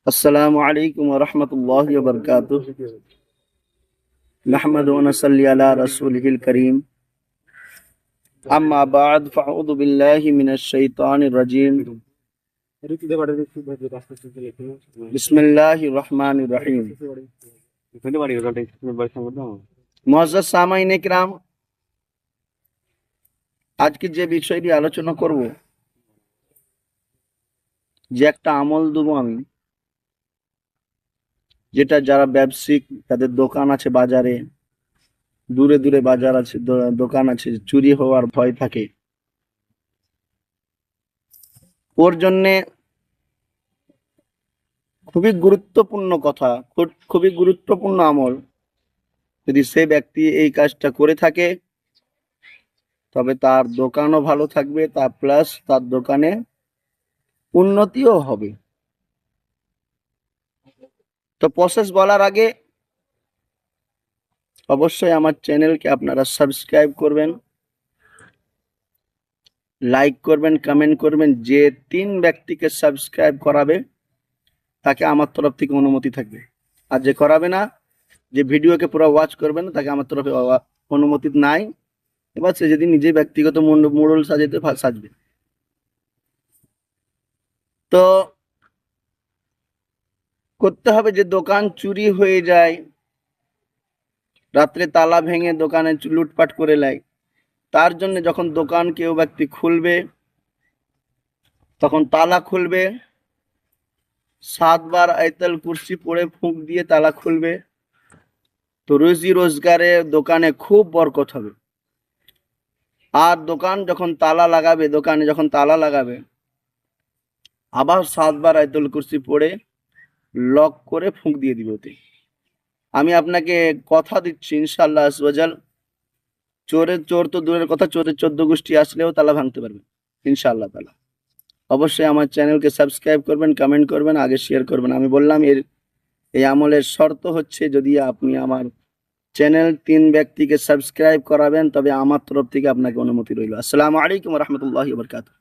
अस्सलामु अलैकुम व रहमतुल्लाहि व बरकातुहू। नहमदु व नसल्ली अला रसूलिहिल करीम। अम्मा बाद फ़अऊज़ु बिल्लाहि मिनश शैतानिर रजीम। बिस्मिल्लाहिर रहमानिर रहीम। मुअज़्ज़ज़ सामाईन किराम, আজকে যে বিষয় নিয়ে আলোচনা করব, যে একটা আমল দেবো আমি, যেটা যারা ব্যবসায়িক তাদের দোকান আছে বাজারে, দূরে দূরে বাজার আছে, দোকান আছে, চুরি হওয়ার ভয় থাকে, ওর জন্যে খুবই গুরুত্বপূর্ণ কথা, খুবই গুরুত্বপূর্ণ আমল। যদি সে ব্যক্তি এই কাজটা করে থাকে তবে তার দোকানও ভালো থাকবে, তার প্লাস তার দোকানে উন্নতিও হবে। তো প্রসেস বলার আগে অবশ্যই আমার চ্যানেলকে আপনারা সাবস্ক্রাইব করবেন, লাইক করবেন, কমেন্ট করবেন। যে 3 ব্যক্তিকে সাবস্ক্রাইব করাবে তাকে আমার তরফ থেকে অনুমতি থাকবে, আর যে করাবে না, যে ভিডিওকে পুরো ওয়াচ করবে না, তাকে আমার তরফে অনুমতি নাই। এবার সে যদি নিজে ব্যক্তিগত মোড়ল সাজাতে সাজবে। তো করতে হবে যে দোকান চুরি হয়ে যায়, রাত্রে তালা ভেঙে দোকানে লুটপাট করে নেয়, তার জন্য যখন দোকান কেউ ব্যক্তি খুলবে তখন তালা খুলবে, 7 বার আয়াতুল কুরসি পড়ে ফুঁক দিয়ে তালা খুলবে। তো রুজি রোজগারে দোকানে খুব বরকত হবে। আর দোকানে যখন তালা লাগাবে আবার 7 বার আয়াতুল কুরসি পড়ে লক করে ফুঁক দিয়ে দিবে ওতে। আমি আপনাকে কথা দিচ্ছি ইনশাআল্লাহ আজওয়াজাল, চোর তো দূরের কথা, চোরের 14 গোষ্ঠী আসলেও তালা ভাঙতে পারবে ইনশাআল্লাহ তাআলা। অবশ্যই আমার চ্যানেলকে সাবস্ক্রাইব করবেন, কমেন্ট করবেন, আগে শেয়ার করবেন। আমি বললাম এই আমলের শর্ত হচ্ছে যদি আপনি আমার চ্যানেল 3 ব্যক্তিকে সাবস্ক্রাইব করাবেন, তবে আমার তরফ থেকে আপনাকে অনুমতি রইল। আসসালামু আলাইকুম ওয়া রাহমাতুল্লাহি ওয়া বারাকাতুহু।